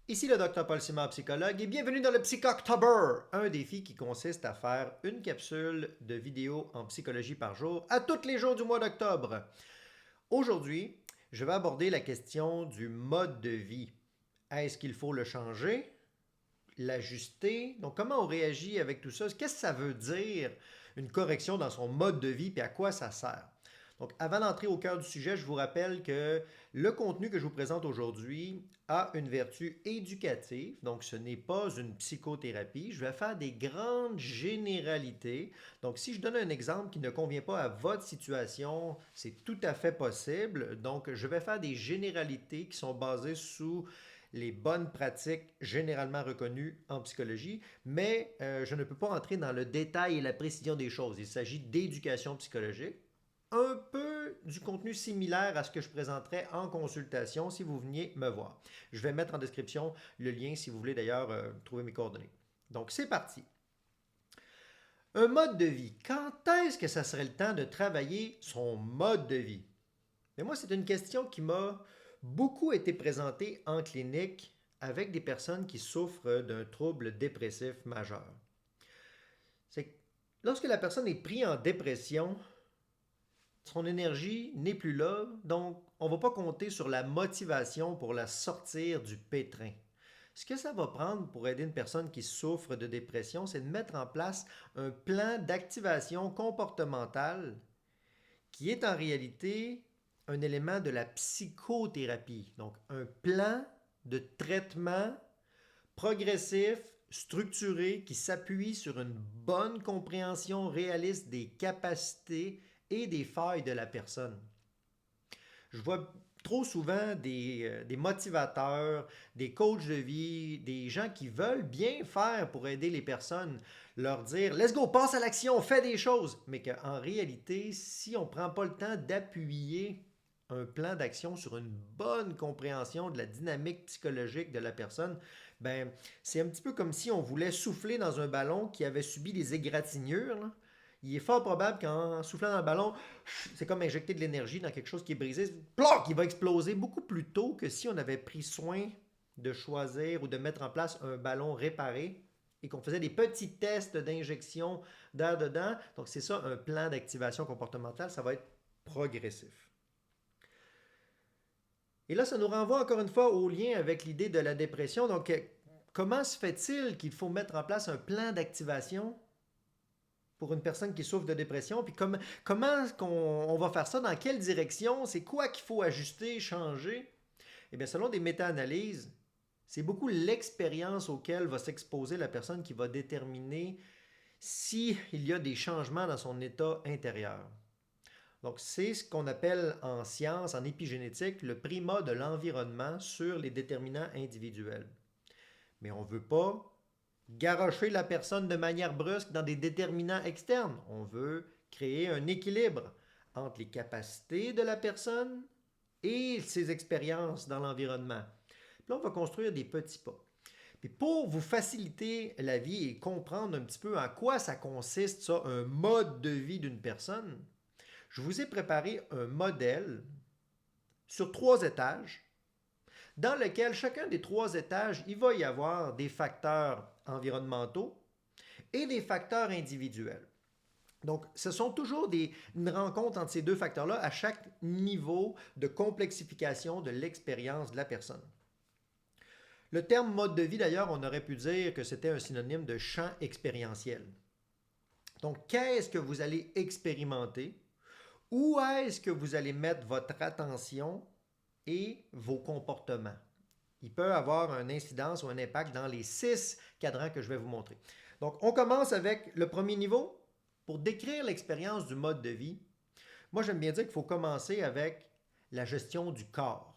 Ici le Dr Paul Simard, psychologue, et bienvenue dans le Psychoctober, un défi qui consiste à faire une capsule de vidéo en psychologie par jour à tous les jours du mois d'octobre. Aujourd'hui, je vais aborder la question du mode de vie. Est-ce qu'il faut le changer, l'ajuster? Donc, comment on réagit avec tout ça? Qu'est-ce que ça veut dire, une correction dans son mode de vie, et à quoi ça sert? Donc, avant d'entrer au cœur du sujet, je vous rappelle que le contenu que je vous présente aujourd'hui a une vertu éducative. Donc, ce n'est pas une psychothérapie. Je vais faire des grandes généralités. Donc, si je donne un exemple qui ne convient pas à votre situation, c'est tout à fait possible. Donc, je vais faire des généralités qui sont basées sous les bonnes pratiques généralement reconnues en psychologie, mais je ne peux pas entrer dans le détail et la précision des choses. Il s'agit d'éducation psychologique, un peu du contenu similaire à ce que je présenterais en consultation si vous veniez me voir. Je vais mettre en description le lien si vous voulez d'ailleurs trouver mes coordonnées. Donc c'est parti. Un mode de vie. Quand est-ce que ça serait le temps de travailler son mode de vie? Mais moi, c'est une question qui m'a beaucoup été présentée en clinique avec des personnes qui souffrent d'un trouble dépressif majeur. C'est que lorsque la personne est prise en dépression, son énergie n'est plus là, donc on ne va pas compter sur la motivation pour la sortir du pétrin. Ce que ça va prendre pour aider une personne qui souffre de dépression, c'est de mettre en place un plan d'activation comportementale qui est en réalité un élément de la psychothérapie. Donc un plan de traitement progressif, structuré, qui s'appuie sur une bonne compréhension réaliste des capacités et des failles de la personne. Je vois trop souvent des motivateurs, des coachs de vie, des gens qui veulent bien faire pour aider les personnes, leur dire let's go, passe à l'action, fais des choses. Mais qu'en réalité, si on ne prend pas le temps d'appuyer un plan d'action sur une bonne compréhension de la dynamique psychologique de la personne, ben, c'est un petit peu comme si on voulait souffler dans un ballon qui avait subi des égratignures, là. Il est fort probable qu'en soufflant dans le ballon, c'est comme injecter de l'énergie dans quelque chose qui est brisé, ploc, il va exploser beaucoup plus tôt que si on avait pris soin de choisir ou de mettre en place un ballon réparé et qu'on faisait des petits tests d'injection d'air dedans. Donc c'est ça un plan d'activation comportementale, ça va être progressif. Et là, ça nous renvoie encore une fois au lien avec l'idée de la dépression. Donc, comment se fait-il qu'il faut mettre en place un plan d'activation pour une personne qui souffre de dépression? Puis comment on va faire ça? Dans quelle direction? C'est quoi qu'il faut ajuster, changer? Eh bien, selon des méta-analyses, c'est beaucoup l'expérience auquel va s'exposer la personne qui va déterminer s'il y a des changements dans son état intérieur. Donc, c'est ce qu'on appelle en science, en épigénétique, le primat de l'environnement sur les déterminants individuels. Mais on ne veut pas garrocher la personne de manière brusque dans des déterminants externes. On veut créer un équilibre entre les capacités de la personne et ses expériences dans l'environnement. Puis là, on va construire des petits pas. Puis pour vous faciliter la vie et comprendre un petit peu en quoi ça consiste, ça, un mode de vie d'une personne, je vous ai préparé un modèle sur 3 étages dans lequel chacun des 3 étages, il va y avoir des facteurs environnementaux et des facteurs individuels. Donc, ce sont toujours une rencontre entre ces 2 facteurs-là à chaque niveau de complexification de l'expérience de la personne. Le terme mode de vie, d'ailleurs, on aurait pu dire que c'était un synonyme de champ expérientiel. Donc, qu'est-ce que vous allez expérimenter? Où est-ce que vous allez mettre votre attention et vos comportements? Il peut avoir une incidence ou un impact dans les 6 cadrans que je vais vous montrer. Donc, on commence avec le premier niveau. Pour décrire l'expérience du mode de vie, moi j'aime bien dire qu'il faut commencer avec la gestion du corps.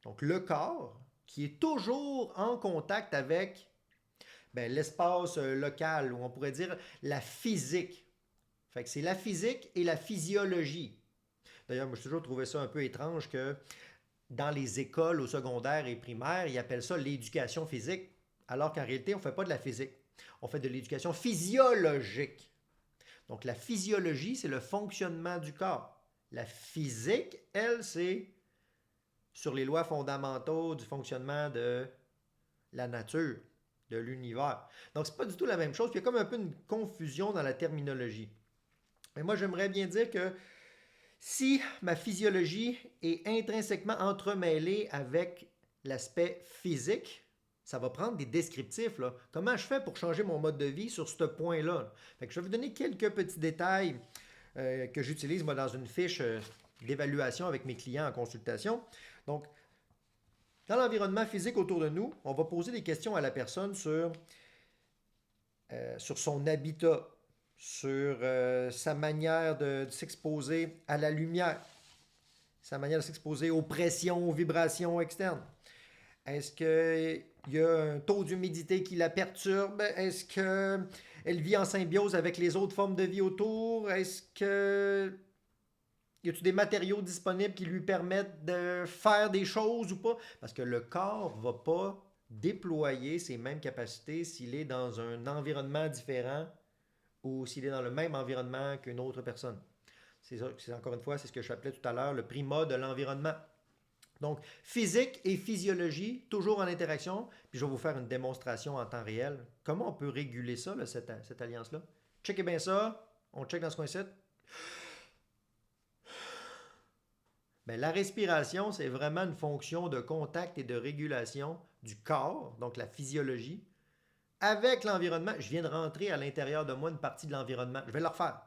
Donc, le corps qui est toujours en contact avec l'espace local, ou on pourrait dire la physique. Fait que c'est la physique et la physiologie. D'ailleurs, moi j'ai toujours trouvé ça un peu étrange que dans les écoles au secondaire et primaire, ils appellent ça l'éducation physique, alors qu'en réalité, on ne fait pas de la physique. On fait de l'éducation physiologique. Donc, la physiologie, c'est le fonctionnement du corps. La physique, elle, c'est sur les lois fondamentaux du fonctionnement de la nature, de l'univers. Donc, c'est pas du tout la même chose. Puis il y a comme un peu une confusion dans la terminologie. Mais moi, j'aimerais bien dire que si ma physiologie est intrinsèquement entremêlée avec l'aspect physique, ça va prendre des descriptifs. Là. Comment je fais pour changer mon mode de vie sur ce point-là? Fait que je vais vous donner quelques petits détails que j'utilise moi, dans une fiche d'évaluation avec mes clients en consultation. Donc, dans l'environnement physique autour de nous, on va poser des questions à la personne sur son habitat, sur sa manière de s'exposer à la lumière, sa manière de s'exposer aux pressions, aux vibrations externes. Est-ce qu'il y a un taux d'humidité qui la perturbe? Est-ce qu'elle vit en symbiose avec les autres formes de vie autour? Est-ce que y a-t-il des matériaux disponibles qui lui permettent de faire des choses ou pas? Parce que le corps ne va pas déployer ses mêmes capacités s'il est dans un environnement différent ou s'il est dans le même environnement qu'une autre personne. C'est encore une fois, c'est ce que je appelais tout à l'heure le primat de l'environnement. Donc, physique et physiologie, toujours en interaction. Puis je vais vous faire une démonstration en temps réel. Comment on peut réguler ça, là, cette alliance-là? Checkez bien ça. On check dans ce coin-ci. Bien, la respiration, c'est vraiment une fonction de contact et de régulation du corps, donc la physiologie, avec l'environnement. Je viens de rentrer à l'intérieur de moi une partie de l'environnement. Je vais le refaire.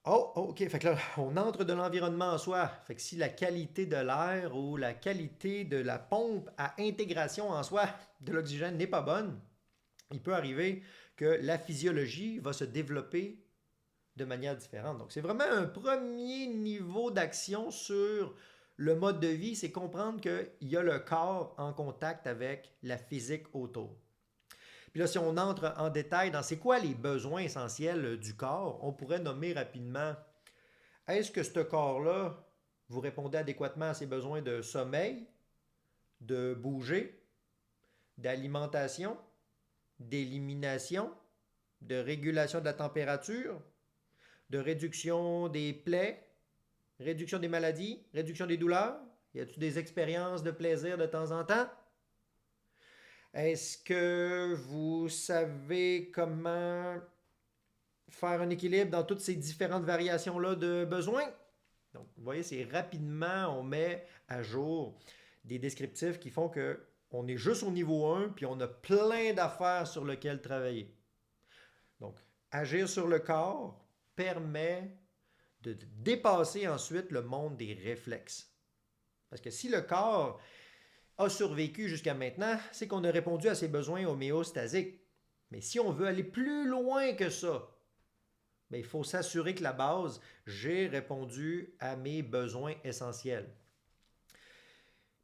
Oh, OK. Fait que là, on entre de l'environnement en soi. Fait que si la qualité de l'air ou la qualité de la pompe à intégration en soi de l'oxygène n'est pas bonne, il peut arriver que la physiologie va se développer de manière différente. Donc, c'est vraiment un premier niveau d'action sur le mode de vie, c'est comprendre qu'il y a le corps en contact avec la physique autour. Puis là, si on entre en détail dans c'est quoi les besoins essentiels du corps, on pourrait nommer rapidement, est-ce que ce corps-là, vous répondez adéquatement à ses besoins de sommeil, de bouger, d'alimentation, d'élimination, de régulation de la température, de réduction des plaies, réduction des maladies, réduction des douleurs? Y a-t-il des expériences de plaisir de temps en temps? Est-ce que vous savez comment faire un équilibre dans toutes ces différentes variations-là de besoins? Donc, vous voyez, c'est rapidement, on met à jour des descriptifs qui font qu'on est juste au niveau 1, puis on a plein d'affaires sur lesquelles travailler. Donc, agir sur le corps permet de dépasser ensuite le monde des réflexes. Parce que si le corps a survécu jusqu'à maintenant, c'est qu'on a répondu à ses besoins homéostasiques. Mais si on veut aller plus loin que ça, bien, il faut s'assurer que la base, j'ai répondu à mes besoins essentiels.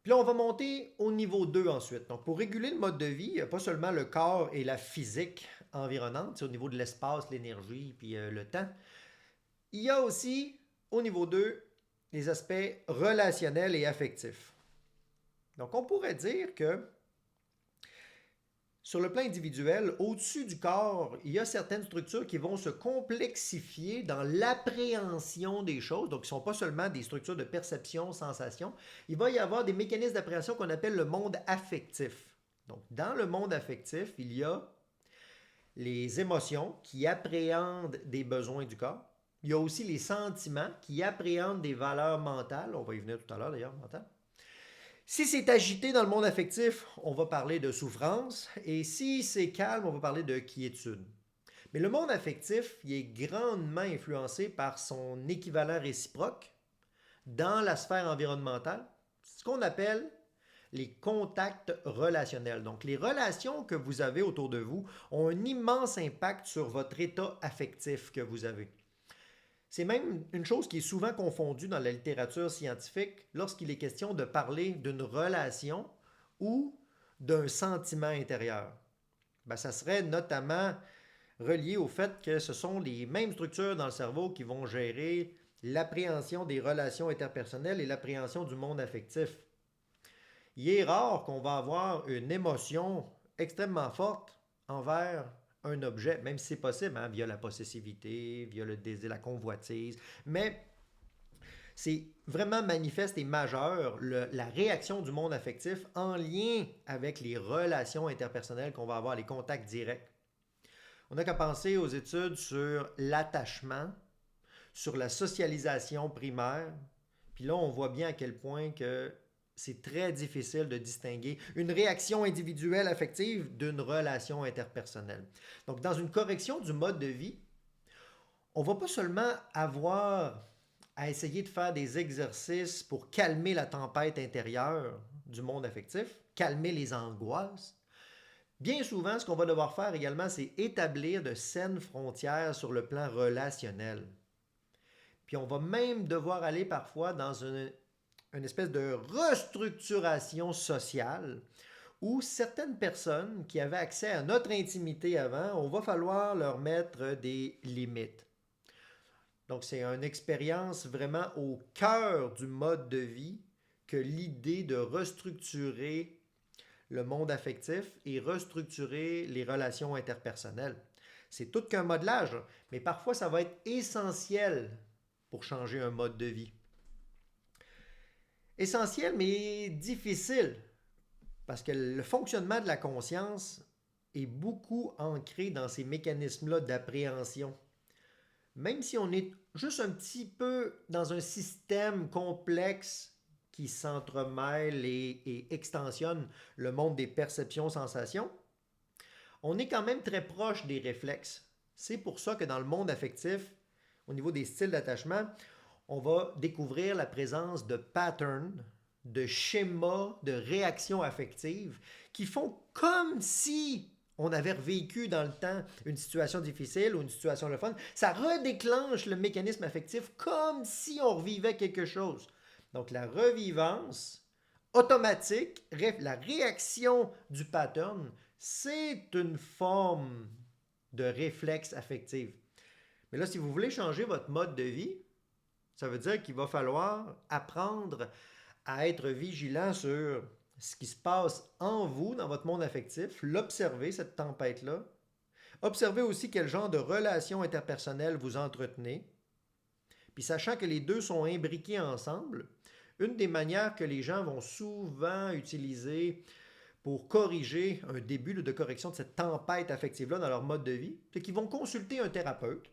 Puis là, on va monter au niveau 2 ensuite. Donc, pour réguler le mode de vie, il n'y a pas seulement le corps et la physique environnante, c'est au niveau de l'espace, l'énergie, puis le temps. Il y a aussi, au niveau 2, les aspects relationnels et affectifs. Donc, on pourrait dire que sur le plan individuel, au-dessus du corps, il y a certaines structures qui vont se complexifier dans l'appréhension des choses. Donc, ce ne sont pas seulement des structures de perception, sensation. Il va y avoir des mécanismes d'appréhension qu'on appelle le monde affectif. Donc, dans le monde affectif, il y a les émotions qui appréhendent des besoins du corps. Il y a aussi les sentiments qui appréhendent des valeurs mentales. On va y venir tout à l'heure d'ailleurs, mentales. Si c'est agité dans le monde affectif, on va parler de souffrance. Et si c'est calme, on va parler de quiétude. Mais le monde affectif, il est grandement influencé par son équivalent réciproque dans la sphère environnementale, ce qu'on appelle les contacts relationnels. Donc, les relations que vous avez autour de vous ont un immense impact sur votre état affectif que vous avez. C'est même une chose qui est souvent confondue dans la littérature scientifique lorsqu'il est question de parler d'une relation ou d'un sentiment intérieur. Ben, ça serait notamment relié au fait que ce sont les mêmes structures dans le cerveau qui vont gérer l'appréhension des relations interpersonnelles et l'appréhension du monde affectif. Il est rare qu'on va avoir une émotion extrêmement forte envers un objet, même si c'est possible, hein, via la possessivité, via le désir, la convoitise. Mais C'est vraiment manifeste et majeur la réaction du monde affectif en lien avec les relations interpersonnelles qu'on va avoir, les contacts directs. On n'a qu'à penser aux études sur l'attachement, sur la socialisation primaire. Puis là, on voit bien à quel point que c'est très difficile de distinguer une réaction individuelle affective d'une relation interpersonnelle. Donc, dans une correction du mode de vie, on va pas seulement avoir à essayer de faire des exercices pour calmer la tempête intérieure du monde affectif, calmer les angoisses. Bien souvent, ce qu'on va devoir faire également, c'est établir de saines frontières sur le plan relationnel. Puis on va même devoir aller parfois dans une espèce de restructuration sociale où certaines personnes qui avaient accès à notre intimité avant, on va falloir leur mettre des limites. Donc c'est une expérience vraiment au cœur du mode de vie que l'idée de restructurer le monde affectif et restructurer les relations interpersonnelles. C'est tout qu'un modelage, mais parfois ça va être essentiel pour changer un mode de vie. Essentiel, mais difficile, parce que le fonctionnement de la conscience est beaucoup ancré dans ces mécanismes-là d'appréhension. Même si on est juste un petit peu dans un système complexe qui s'entremêle et extensionne le monde des perceptions-sensations, on est quand même très proche des réflexes. C'est pour ça que dans le monde affectif, au niveau des styles d'attachement, on va découvrir la présence de patterns, de schémas, de réactions affectives qui font comme si on avait revécu dans le temps une situation difficile ou une situation le fun. Ça redéclenche le mécanisme affectif comme si on revivait quelque chose. Donc la revivance automatique, la réaction du pattern, c'est une forme de réflexe affectif. Mais là, si vous voulez changer votre mode de vie, ça veut dire qu'il va falloir apprendre à être vigilant sur ce qui se passe en vous, dans votre monde affectif, l'observer, cette tempête-là. Observez aussi quel genre de relations interpersonnelles vous entretenez. Puis sachant que les deux sont imbriqués ensemble, une des manières que les gens vont souvent utiliser pour corriger un début de correction de cette tempête affective-là dans leur mode de vie, c'est qu'ils vont consulter un thérapeute,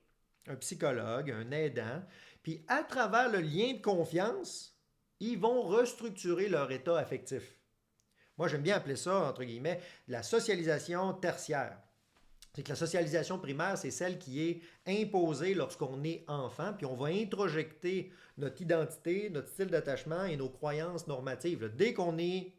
un psychologue, un aidant, puis à travers le lien de confiance, ils vont restructurer leur état affectif. Moi, j'aime bien appeler ça, entre guillemets, la socialisation tertiaire. C'est que la socialisation primaire, c'est celle qui est imposée lorsqu'on est enfant, puis on va introjecter notre identité, notre style d'attachement et nos croyances normatives. Dès qu'on est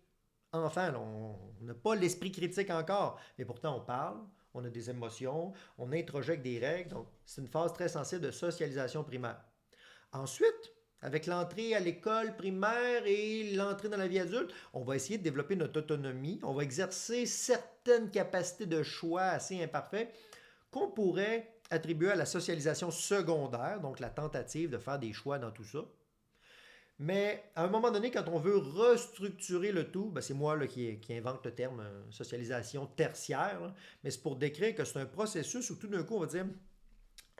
enfant, on n'a pas l'esprit critique encore, mais pourtant on parle, on a des émotions, on introjecte des règles, donc c'est une phase très sensible de socialisation primaire. Ensuite, avec l'entrée à l'école primaire et l'entrée dans la vie adulte, on va essayer de développer notre autonomie, on va exercer certaines capacités de choix assez imparfaites qu'on pourrait attribuer à la socialisation secondaire, donc la tentative de faire des choix dans tout ça. Mais à un moment donné, quand on veut restructurer le tout, c'est moi là, qui invente le terme socialisation tertiaire, là, mais c'est pour décrire que c'est un processus où tout d'un coup, on va dire,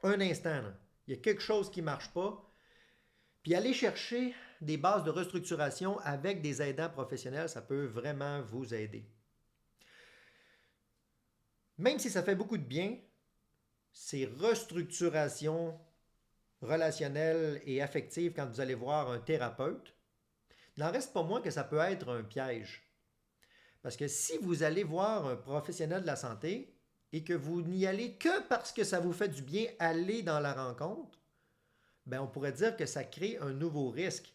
un instant, là, il y a quelque chose qui ne marche pas, puis aller chercher des bases de restructuration avec des aidants professionnels, ça peut vraiment vous aider. Même si ça fait beaucoup de bien, ces restructurations relationnelles et affectives quand vous allez voir un thérapeute, il n'en reste pas moins que ça peut être un piège. Parce que si vous allez voir un professionnel de la santé et que vous n'y allez que parce que ça vous fait du bien aller dans la rencontre, on pourrait dire que ça crée un nouveau risque.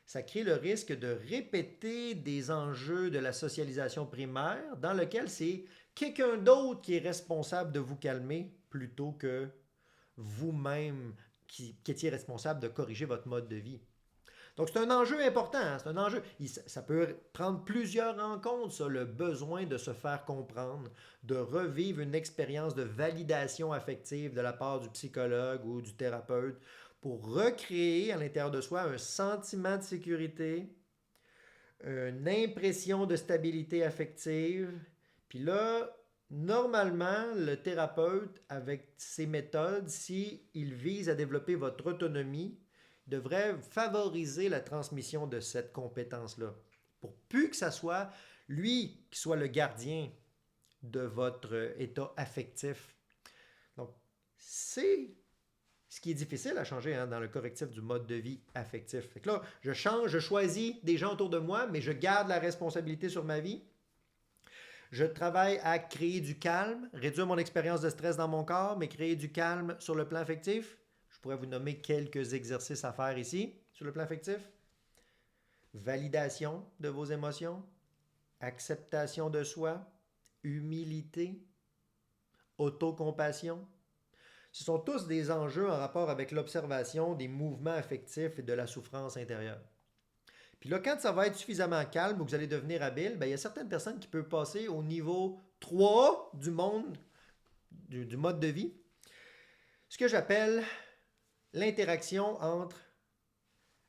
Ça crée le risque de répéter des enjeux de la socialisation primaire dans lequel c'est quelqu'un d'autre qui est responsable de vous calmer plutôt que vous-même qui étiez responsable de corriger votre mode de vie. Donc c'est un enjeu important, hein? C'est un enjeu. Ça peut prendre plusieurs rencontres, ça, le besoin de se faire comprendre, de revivre une expérience de validation affective de la part du psychologue ou du thérapeute pour recréer à l'intérieur de soi un sentiment de sécurité, une impression de stabilité affective. Puis là, normalement, le thérapeute, avec ses méthodes, s'il vise à développer votre autonomie, devrait favoriser la transmission de cette compétence-là. Pour plus que ça soit lui qui soit le gardien de votre état affectif. Donc, c'est ce qui est difficile à changer dans le correctif du mode de vie affectif. Fait que là, je change, je choisis des gens autour de moi, mais je garde la responsabilité sur ma vie. Je travaille à créer du calme, réduire mon expérience de stress dans mon corps, mais créer du calme sur le plan affectif. Je pourrais vous nommer quelques exercices à faire ici, sur le plan affectif. Validation de vos émotions, acceptation de soi, humilité, autocompassion. Ce sont tous des enjeux en rapport avec l'observation des mouvements affectifs et de la souffrance intérieure. Puis là, quand ça va être suffisamment calme ou que vous allez devenir habile, il y a certaines personnes qui peuvent passer au niveau 3 du monde, du mode de vie. Ce que j'appelle l'interaction entre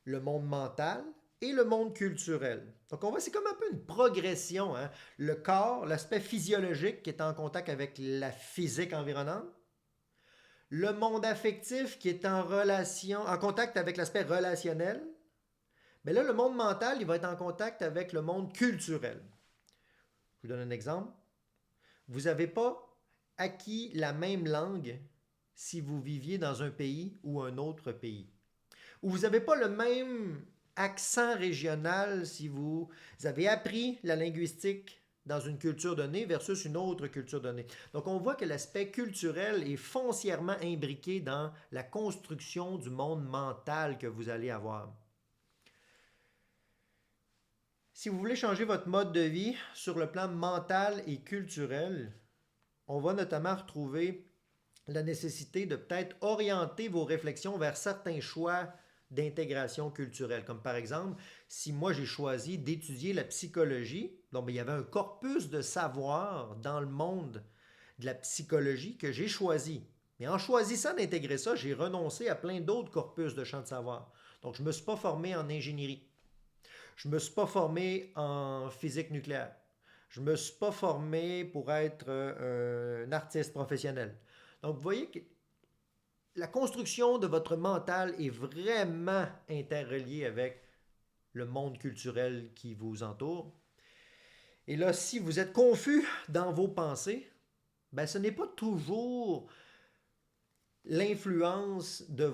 le monde mental et le monde culturel. Donc, c'est comme un peu une progression. Le corps, l'aspect physiologique qui est en contact avec la physique environnante. Le monde affectif qui est en contact avec l'aspect relationnel. Mais là, le monde mental, il va être en contact avec le monde culturel. Je vous donne un exemple. Vous n'avez pas acquis la même langue si vous viviez dans un pays ou un autre pays. Ou vous n'avez pas le même accent régional si vous avez appris la linguistique dans une culture donnée versus une autre culture donnée. Donc, on voit que l'aspect culturel est foncièrement imbriqué dans la construction du monde mental que vous allez avoir. Si vous voulez changer votre mode de vie sur le plan mental et culturel, on va notamment retrouver la nécessité de peut-être orienter vos réflexions vers certains choix d'intégration culturelle. Comme par exemple, si moi j'ai choisi d'étudier la psychologie, donc il y avait un corpus de savoir dans le monde de la psychologie que j'ai choisi. Mais en choisissant d'intégrer ça, j'ai renoncé à plein d'autres corpus de champs de savoir. Donc je ne me suis pas formé en ingénierie. Je ne me suis pas formé en physique nucléaire. Je ne me suis pas formé pour être un artiste professionnel. Donc vous voyez que la construction de votre mental est vraiment interreliée avec le monde culturel qui vous entoure. Et là, si vous êtes confus dans vos pensées, ce n'est pas toujours l'influence de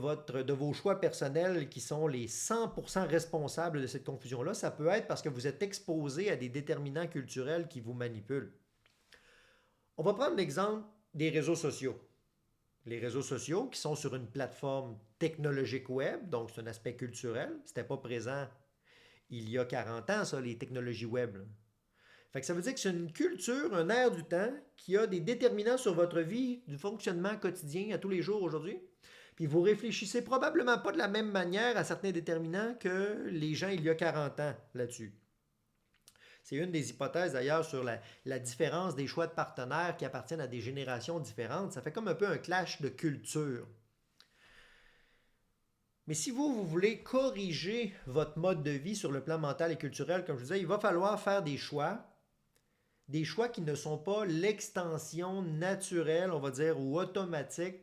vos choix personnels qui sont les 100% responsables de cette confusion-là. Ça peut être parce que vous êtes exposé à des déterminants culturels qui vous manipulent. On va prendre l'exemple des réseaux sociaux. Les réseaux sociaux qui sont sur une plateforme technologique web, donc c'est un aspect culturel. C'était pas présent il y a 40 ans, ça, les technologies web. Fait que ça veut dire que c'est une culture, un air du temps qui a des déterminants sur votre vie, du fonctionnement quotidien à tous les jours aujourd'hui. Puis vous réfléchissez probablement pas de la même manière à certains déterminants que les gens il y a 40 ans là-dessus. C'est une des hypothèses d'ailleurs sur la différence des choix de partenaires qui appartiennent à des générations différentes. Ça fait comme un peu un clash de culture. Mais si vous voulez corriger votre mode de vie sur le plan mental et culturel, comme je vous disais, il va falloir faire des choix qui ne sont pas l'extension naturelle, on va dire, ou automatique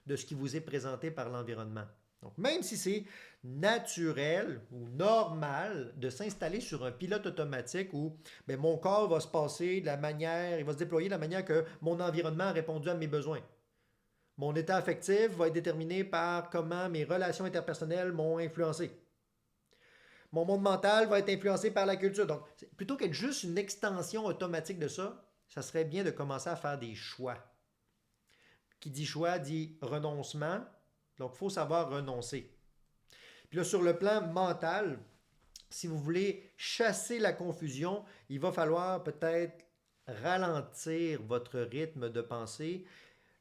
de ce qui vous est présenté par l'environnement. Donc, même si c'est naturel ou normal de s'installer sur un pilote automatique où mon corps va se passer de la manière, il va se déployer de la manière que mon environnement a répondu à mes besoins. Mon état affectif va être déterminé par comment mes relations interpersonnelles m'ont influencé. Mon monde mental va être influencé par la culture. Donc, plutôt qu'être juste une extension automatique de ça, ça serait bien de commencer à faire des choix. Qui dit choix dit renoncement. Donc, il faut savoir renoncer. Puis là, sur le plan mental, si vous voulez chasser la confusion, il va falloir peut-être ralentir votre rythme de pensée,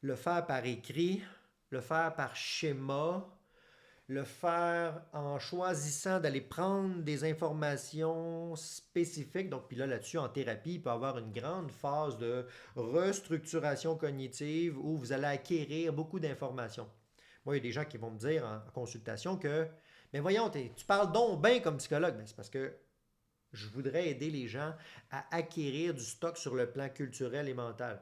le faire par écrit, le faire par schéma, le faire en choisissant d'aller prendre des informations spécifiques. Donc, puis là-dessus, en thérapie, il peut y avoir une grande phase de restructuration cognitive où vous allez acquérir beaucoup d'informations. Moi, il y a des gens qui vont me dire en consultation que, mais voyons, tu parles donc bien comme psychologue. C'est parce que je voudrais aider les gens à acquérir du stock sur le plan culturel et mental.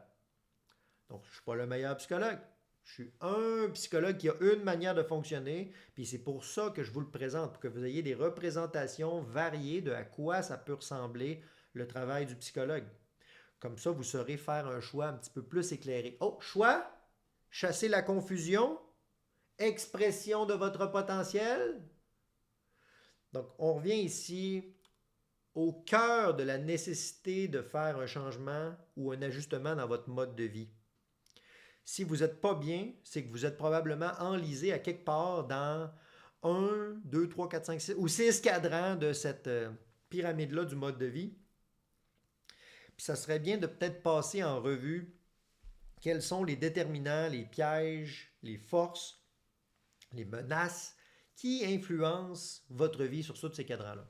Donc, je ne suis pas le meilleur psychologue. Je Je suis un psychologue qui a une manière de fonctionner, puis c'est pour ça que je vous le présente, pour que vous ayez des représentations variées de à quoi ça peut ressembler le travail du psychologue. Comme ça, vous saurez faire un choix un petit peu plus éclairé. Oh, choix, chasser la confusion, expression de votre potentiel. Donc, on revient ici au cœur de la nécessité de faire un changement ou un ajustement dans votre mode de vie. Si vous n'êtes pas bien, c'est que vous êtes probablement enlisé à quelque part dans 1, 2, 3, 4, 5, 6 ou 6 cadrans de cette pyramide-là du mode de vie. Puis ça serait bien de peut-être passer en revue quels sont les déterminants, les pièges, les forces, les menaces qui influencent votre vie sur tous ces cadrans-là.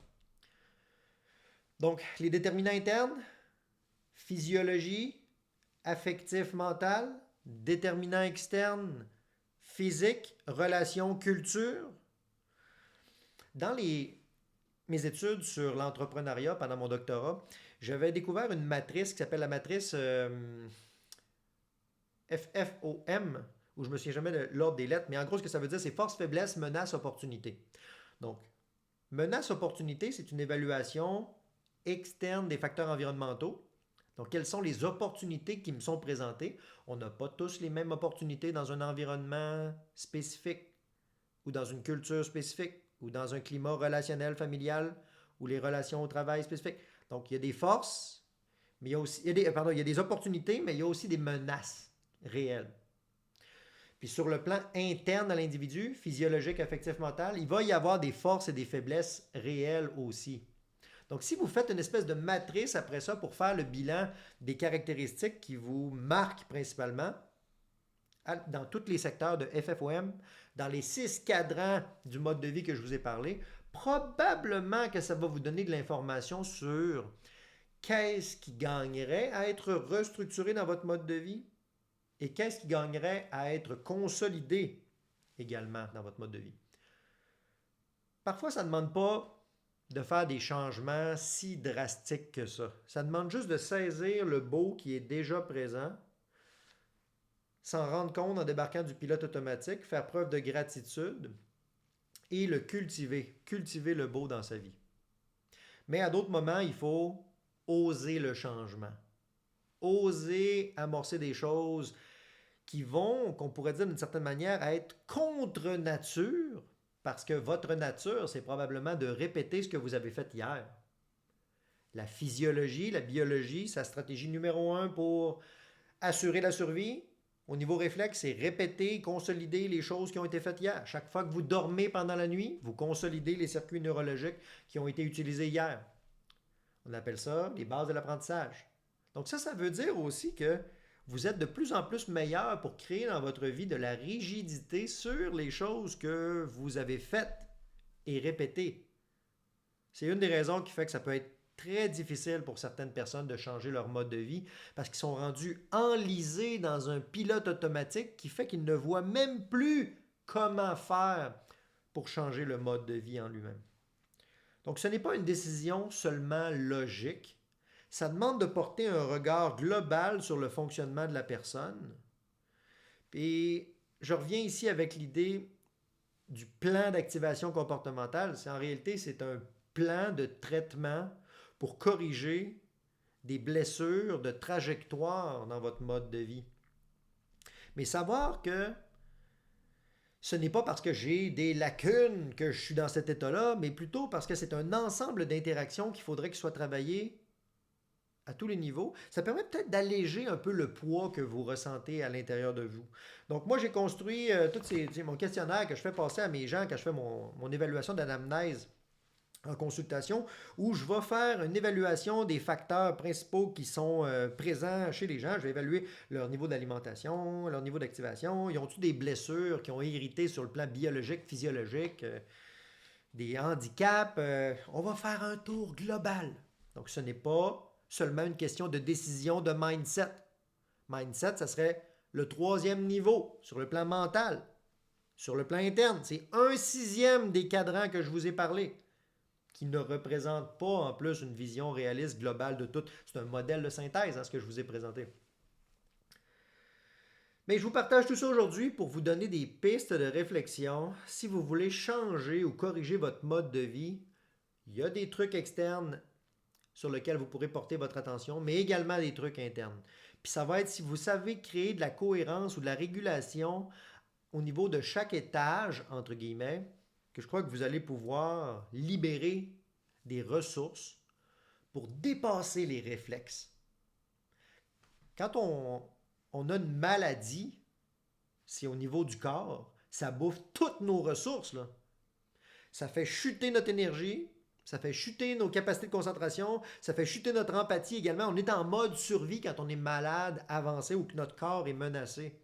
Donc, les déterminants internes, physiologie, affectif, mental, déterminants externes, physique, relations, culture. Dans mes études sur l'entrepreneuriat pendant mon doctorat, j'avais découvert une matrice qui s'appelle la matrice FFOM, où je ne me souviens jamais de l'ordre des lettres, mais en gros, ce que ça veut dire, c'est force, faiblesse, menace, opportunité. Donc, menace, opportunité, c'est une évaluation externe des facteurs environnementaux. Donc, quelles sont les opportunités qui me sont présentées? On n'a pas tous les mêmes opportunités dans un environnement spécifique ou dans une culture spécifique ou dans un climat relationnel, familial ou les relations au travail spécifiques. Donc, il y a des forces, mais il y a aussi, il y a des opportunités, mais il y a aussi des menaces réelles. Puis sur le plan interne à l'individu, physiologique, affectif, mental, il va y avoir des forces et des faiblesses réelles aussi. Donc, si vous faites une espèce de matrice après ça pour faire le bilan des caractéristiques qui vous marquent principalement dans tous les secteurs de FFOM, dans les 6 cadrans du mode de vie que je vous ai parlé, probablement que ça va vous donner de l'information sur qu'est-ce qui gagnerait à être restructuré dans votre mode de vie et qu'est-ce qui gagnerait à être consolidé également dans votre mode de vie. Parfois, ça ne demande pas de faire des changements si drastiques que ça. Ça demande juste de saisir le beau qui est déjà présent, s'en rendre compte en débarquant du pilote automatique, faire preuve de gratitude et le cultiver le beau dans sa vie. Mais à d'autres moments, il faut oser le changement, oser amorcer des choses qui vont, qu'on pourrait dire d'une certaine manière, être contre nature, parce que votre nature, c'est probablement de répéter ce que vous avez fait hier. La physiologie, la biologie, sa stratégie numéro 1 pour assurer la survie, au niveau réflexe, c'est répéter, consolider les choses qui ont été faites hier. Chaque fois que vous dormez pendant la nuit, vous consolidez les circuits neurologiques qui ont été utilisés hier. On appelle ça les bases de l'apprentissage. Donc ça veut dire aussi que vous êtes de plus en plus meilleur pour créer dans votre vie de la rigidité sur les choses que vous avez faites et répétées. C'est une des raisons qui fait que ça peut être très difficile pour certaines personnes de changer leur mode de vie parce qu'ils sont rendus enlisés dans un pilote automatique qui fait qu'ils ne voient même plus comment faire pour changer le mode de vie en lui-même. Donc ce n'est pas une décision seulement logique, ça demande de porter un regard global sur le fonctionnement de la personne. Et je reviens ici avec l'idée du plan d'activation comportementale. En réalité, c'est un plan de traitement pour corriger des blessures de trajectoire dans votre mode de vie. Mais savoir que ce n'est pas parce que j'ai des lacunes que je suis dans cet état-là, mais plutôt parce que c'est un ensemble d'interactions qu'il faudrait qu'il soit travaillé à tous les niveaux, ça permet peut-être d'alléger un peu le poids que vous ressentez à l'intérieur de vous. Donc moi, j'ai construit mon questionnaire que je fais passer à mes gens quand je fais mon évaluation d'anamnèse en consultation, où je vais faire une évaluation des facteurs principaux qui sont présents chez les gens. Je vais évaluer leur niveau d'alimentation, leur niveau d'activation. Ils ont-ils des blessures qui ont hérité sur le plan biologique, physiologique, des handicaps? On va faire un tour global. Donc ce n'est pas seulement une question de décision de mindset. Mindset, ça serait le 3e niveau sur le plan mental. Sur le plan interne, c'est 1/6 des cadrans que je vous ai parlé, qui ne représentent pas en plus une vision réaliste globale de tout. C'est un modèle de synthèse, ce que je vous ai présenté. Mais je vous partage tout ça aujourd'hui pour vous donner des pistes de réflexion. Si vous voulez changer ou corriger votre mode de vie, il y a des trucs externes sur lesquels vous pourrez porter votre attention, mais également des trucs internes. Puis ça va être si vous savez créer de la cohérence ou de la régulation au niveau de chaque étage, entre guillemets, que je crois que vous allez pouvoir libérer des ressources pour dépasser les réflexes. Quand on a une maladie, c'est au niveau du corps, ça bouffe toutes nos ressources, là. Ça fait chuter notre énergie, ça fait chuter nos capacités de concentration, ça fait chuter notre empathie également. On est en mode survie quand on est malade, avancé ou que notre corps est menacé.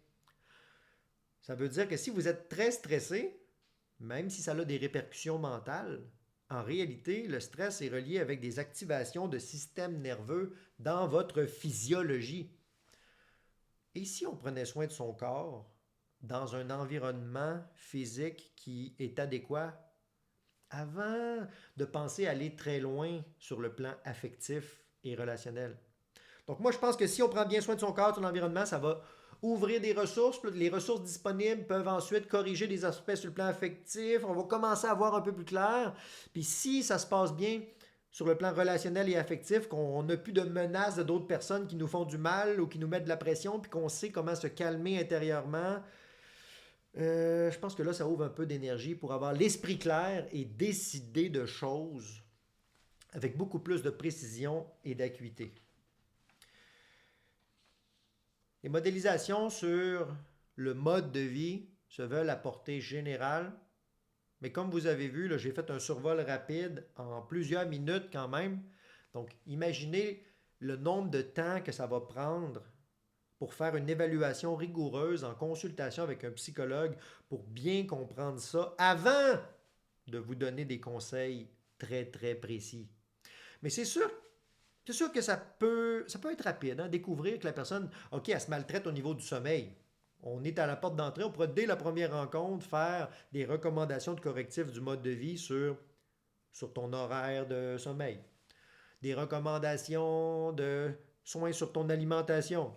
Ça veut dire que si vous êtes très stressé, même si ça a des répercussions mentales, en réalité, le stress est relié avec des activations de systèmes nerveux dans votre physiologie. Et si on prenait soin de son corps dans un environnement physique qui est adéquat, avant de penser aller très loin sur le plan affectif et relationnel. Donc moi, je pense que si on prend bien soin de son corps, de son environnement, ça va ouvrir des ressources. Les ressources disponibles peuvent ensuite corriger des aspects sur le plan affectif. On va commencer à voir un peu plus clair. Puis si ça se passe bien sur le plan relationnel et affectif, qu'on n'a plus de menaces de d'autres personnes qui nous font du mal ou qui nous mettent de la pression, puis qu'on sait comment se calmer intérieurement, je pense que là, ça ouvre un peu d'énergie pour avoir l'esprit clair et décider de choses avec beaucoup plus de précision et d'acuité. Les modélisations sur le mode de vie se veulent à portée générale, mais comme vous avez vu, là, j'ai fait un survol rapide en plusieurs minutes quand même. Donc, imaginez le nombre de temps que ça va prendre pour faire une évaluation rigoureuse en consultation avec un psychologue pour bien comprendre ça avant de vous donner des conseils très, très précis. Mais c'est sûr que ça peut être rapide, hein, découvrir que la personne, OK, elle se maltraite au niveau du sommeil. On est à la porte d'entrée, on pourrait dès la première rencontre faire des recommandations de correctifs du mode de vie sur ton horaire de sommeil. Des recommandations de soins sur ton alimentation.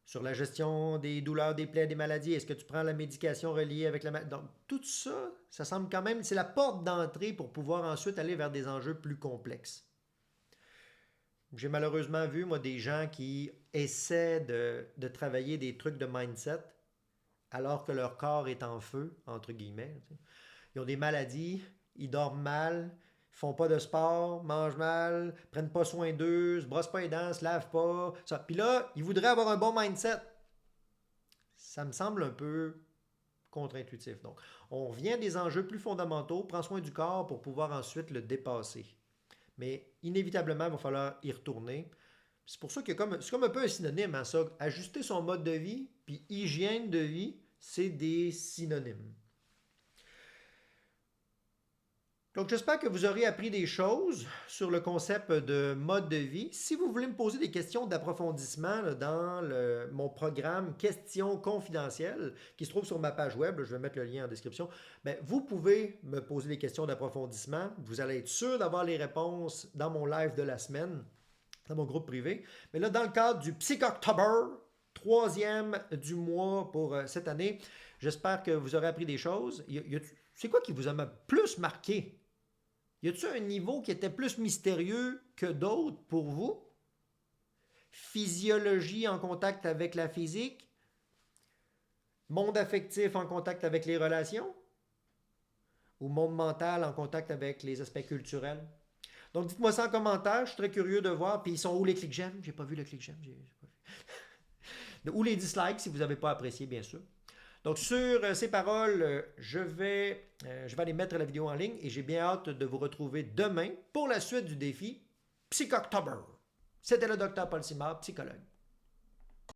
Sur la gestion des douleurs, des plaies, des maladies. Est-ce que tu prends la médication reliée avec la maladie? Donc, tout ça, ça semble quand même, c'est la porte d'entrée pour pouvoir ensuite aller vers des enjeux plus complexes. J'ai malheureusement vu, moi, des gens qui essaient de travailler des trucs de mindset alors que leur corps est en feu, entre guillemets. Ils ont des maladies, ils dorment mal, ils font pas de sport, mangent mal, prennent pas soin d'eux, se brossent pas les dents, se lavent pas. Ça. Puis là, ils voudraient avoir un bon mindset. Ça me semble un peu contre-intuitif. Donc, on vient des enjeux plus fondamentaux, prend soin du corps pour pouvoir ensuite le dépasser. Mais inévitablement, il va falloir y retourner. C'est pour ça que c'est comme un peu un synonyme à ça. Ajuster son mode de vie, puis hygiène de vie, c'est des synonymes. Donc, j'espère que vous aurez appris des choses sur le concept de mode de vie. Si vous voulez me poser des questions d'approfondissement dans mon programme Questions confidentielles qui se trouve sur ma page web, je vais mettre le lien en description, bien, vous pouvez me poser des questions d'approfondissement. Vous allez être sûr d'avoir les réponses dans mon live de la semaine, dans mon groupe privé. Mais là, dans le cadre du Psychoctober, 3e du mois pour cette année, j'espère que vous aurez appris des choses. C'est quoi qui vous a plus marqué? Y a-t-il un niveau qui était plus mystérieux que d'autres pour vous? Physiologie en contact avec la physique? Monde affectif en contact avec les relations? Ou monde mental en contact avec les aspects culturels? Donc dites-moi ça en commentaire, je suis très curieux de voir. Puis ils sont où les clics j'aime? J'ai pas vu le clic j'aime. Ou les dislikes si vous n'avez pas apprécié, bien sûr. Donc, sur ces paroles, je vais aller mettre la vidéo en ligne et j'ai bien hâte de vous retrouver demain pour la suite du défi Psychoctober. C'était le Dr. Paul Simard, psychologue.